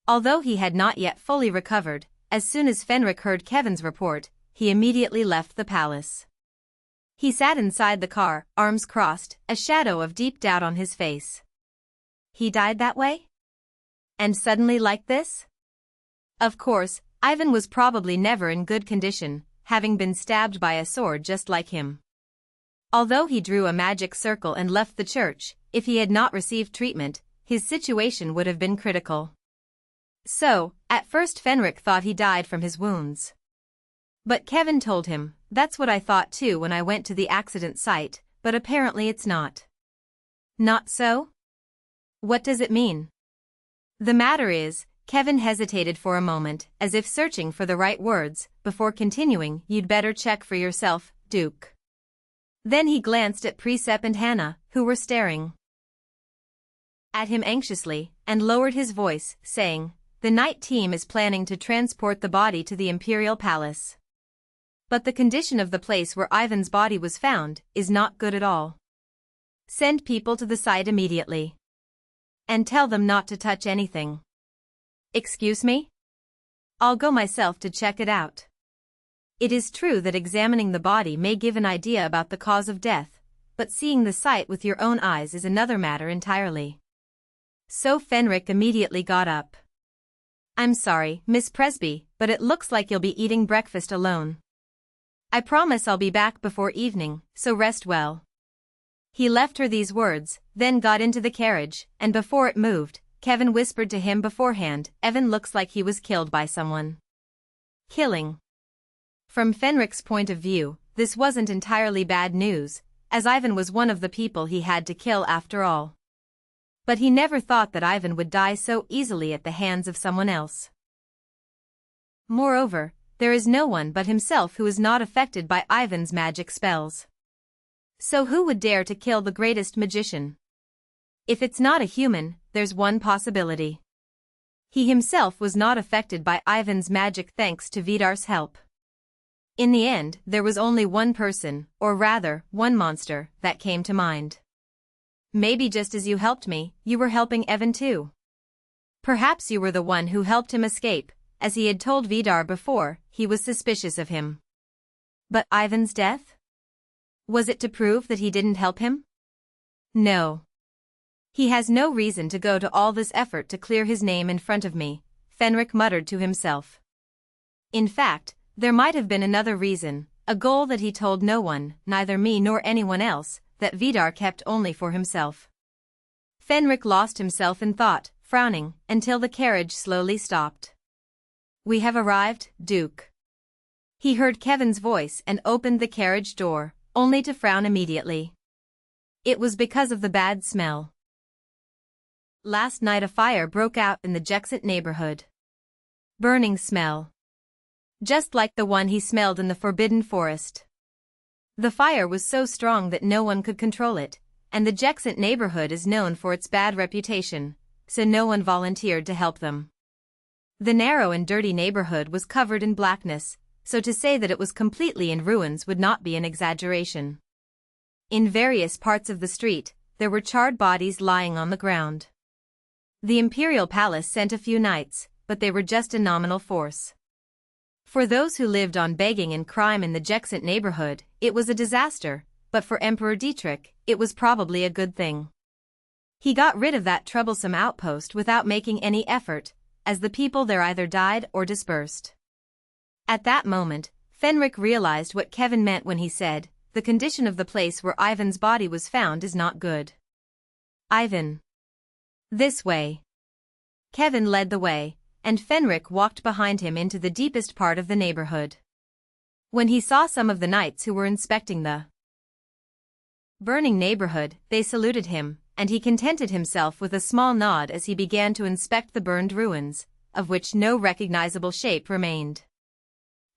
Although he had not yet fully recovered, as soon as Fenric heard Kevin's report, he immediately left the palace. He sat inside the car, arms crossed, a shadow of deep doubt on his face. He died that way? And suddenly like this? Of course, Ivan was probably never in good condition, having been stabbed by a sword just like him. Although he drew a magic circle and left the church, if he had not received treatment, his situation would have been critical. So, at first Fenric thought he died from his wounds. But Kevin told him, "That's what I thought too when I went to the accident site, but apparently it's not." Not so? What does it mean? The matter is, Kevin hesitated for a moment, as if searching for the right words, before continuing, "You'd better check for yourself, Duke." Then he glanced at Presepe and Hannah, who were staring at him anxiously, and lowered his voice, saying, "The night team is planning to transport the body to the Imperial Palace. But the condition of the place where Ivan's body was found is not good at all. Send people to the site immediately. And tell them not to touch anything." "Excuse me? I'll go myself to check it out." It is true that examining the body may give an idea about the cause of death, but seeing the site with your own eyes is another matter entirely. So Fenric immediately got up. "I'm sorry, Miss Presepe, but it looks like you'll be eating breakfast alone. I promise I'll be back before evening, so rest well." He left her these words, then got into the carriage, and before it moved, Kevin whispered to him beforehand, "Evan looks like he was killed by someone." Killing. From Fenric's point of view, this wasn't entirely bad news, as Ivan was one of the people he had to kill after all. But he never thought that Ivan would die so easily at the hands of someone else. Moreover, there is no one but himself who is not affected by Ivan's magic spells. So who would dare to kill the greatest magician? If it's not a human, there's one possibility. He himself was not affected by Ivan's magic thanks to Vidar's help. In the end, there was only one person, or rather, one monster, that came to mind. Maybe just as you helped me, you were helping Evan too. Perhaps you were the one who helped him escape, as he had told Vidar before, he was suspicious of him. But Ivan's death? Was it to prove that he didn't help him? No. He has no reason to go to all this effort to clear his name in front of me, Fenric muttered to himself. In fact, there might have been another reason, a goal that he told no one, neither me nor anyone else, that Vidar kept only for himself. Fenric lost himself in thought, frowning, until the carriage slowly stopped. "We have arrived, Duke." He heard Kevin's voice and opened the carriage door, only to frown immediately. It was because of the bad smell. Last night a fire broke out in the Jexit neighborhood. Burning smell. Just like the one he smelled in the Forbidden Forest. The fire was so strong that no one could control it, and the Jexit neighborhood is known for its bad reputation, so no one volunteered to help them. The narrow and dirty neighborhood was covered in blackness, so to say that it was completely in ruins would not be an exaggeration. In various parts of the street, there were charred bodies lying on the ground. The Imperial Palace sent a few knights, but they were just a nominal force. For those who lived on begging and crime in the Jexit neighborhood, it was a disaster, but for Emperor Dietrich, it was probably a good thing. He got rid of that troublesome outpost without making any effort, as the people there either died or dispersed. At that moment, Fenric realized what Kevin meant when he said, "The condition of the place where Ivan's body was found is not good." Ivan. This way. Kevin led the way, and Fenric walked behind him into the deepest part of the neighborhood. When he saw some of the knights who were inspecting the burning neighborhood, they saluted him, and he contented himself with a small nod as he began to inspect the burned ruins, of which no recognizable shape remained.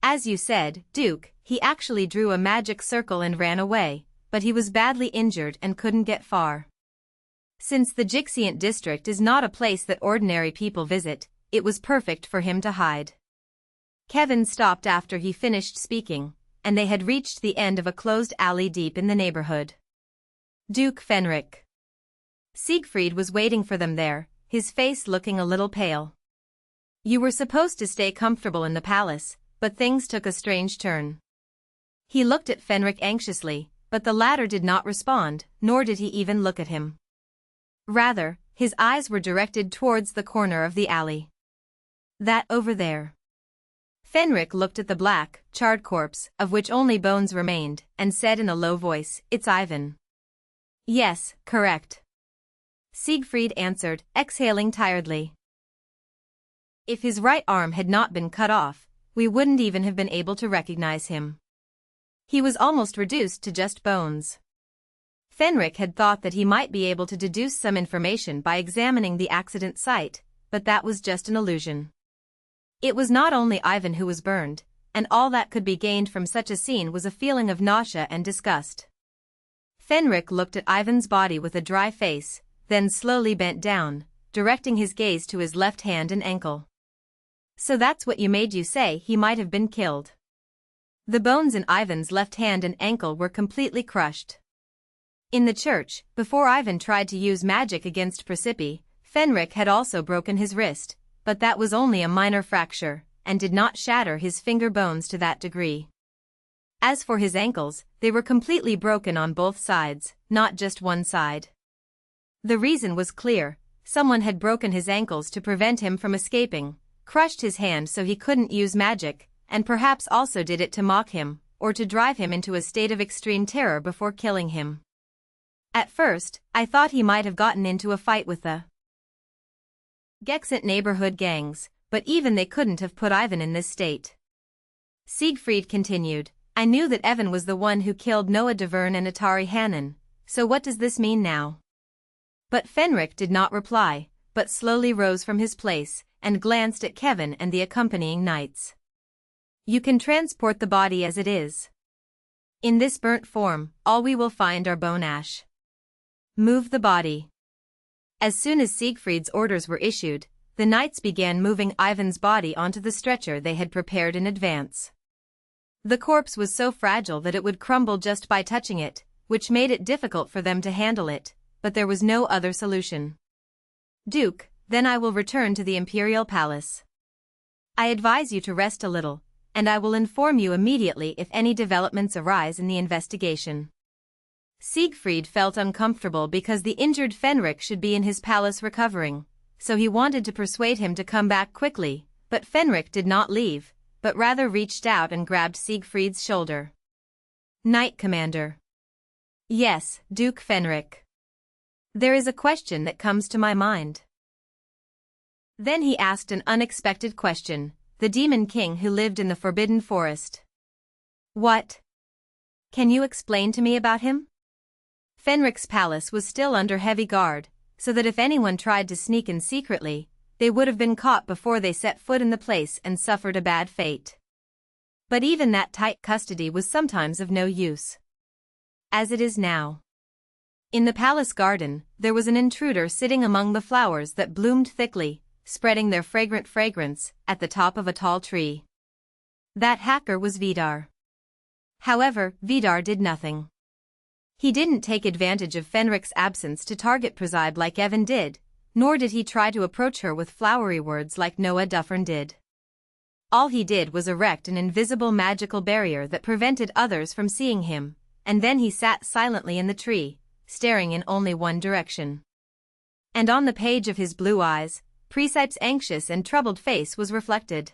"As you said, Duke, he actually drew a magic circle and ran away, but he was badly injured and couldn't get far. Since the Jixient district is not a place that ordinary people visit, it was perfect for him to hide." Kevin stopped after he finished speaking, and they had reached the end of a closed alley deep in the neighborhood. Duke Fenric. Siegfried was waiting for them there, his face looking a little pale. You were supposed to stay comfortable in the palace, but things took a strange turn. He looked at Fenric anxiously, but the latter did not respond, nor did he even look at him. Rather, his eyes were directed towards the corner of the alley. That over there. Fenric looked at the black, charred corpse, of which only bones remained, and said in a low voice, "It's Ivan." "Yes, correct," Siegfried answered, exhaling tiredly. "If his right arm had not been cut off, we wouldn't even have been able to recognize him. He was almost reduced to just bones." Fenric had thought that he might be able to deduce some information by examining the accident site, but that was just an illusion. It was not only Ivan who was burned, and all that could be gained from such a scene was a feeling of nausea and disgust. Fenric looked at Ivan's body with a dry face, then slowly bent down, directing his gaze to his left hand and ankle. "So that's what made you say he might have been killed." The bones in Ivan's left hand and ankle were completely crushed. In the church, before Ivan tried to use magic against Presepe, Fenric had also broken his wrist, but that was only a minor fracture, and did not shatter his finger bones to that degree. As for his ankles, they were completely broken on both sides, not just one side. The reason was clear: someone had broken his ankles to prevent him from escaping, crushed his hand so he couldn't use magic, and perhaps also did it to mock him, or to drive him into a state of extreme terror before killing him. At first, I thought he might have gotten into a fight with the Gexant neighborhood gangs, but even they couldn't have put Ivan in this state. Siegfried continued, "I knew that Evan was the one who killed Noah Deverne and Atari Hannon, so what does this mean now?" But Fenric did not reply, but slowly rose from his place, and glanced at Kevin and the accompanying knights. "You can transport the body as it is. In this burnt form, all we will find are bone ash. Move the body." As soon as Siegfried's orders were issued, the knights began moving Ivan's body onto the stretcher they had prepared in advance. The corpse was so fragile that it would crumble just by touching it, which made it difficult for them to handle it, but there was no other solution. "Duke, then I will return to the Imperial Palace. I advise you to rest a little, and I will inform you immediately if any developments arise in the investigation." Siegfried felt uncomfortable because the injured Fenric should be in his palace recovering, so he wanted to persuade him to come back quickly, but Fenric did not leave, but rather reached out and grabbed Siegfried's shoulder. "Knight Commander." "Yes, Duke Fenric. There is a question that comes to my mind." Then he asked an unexpected question: the Demon King who lived in the Forbidden Forest. "What? Can you explain to me about him?" Fenric's palace was still under heavy guard, so that if anyone tried to sneak in secretly, they would have been caught before they set foot in the place and suffered a bad fate. But even that tight custody was sometimes of no use. As it is now. In the palace garden, there was an intruder sitting among the flowers that bloomed thickly, spreading their fragrant fragrance, at the top of a tall tree. That hacker was Vidar. However, Vidar did nothing. He didn't take advantage of Fenric's absence to target Presepe like Evan did, nor did he try to approach her with flowery words like Noah Deverne did. All he did was erect an invisible magical barrier that prevented others from seeing him, and then he sat silently in the tree, staring in only one direction. And on the page of his blue eyes, Presepe's anxious and troubled face was reflected.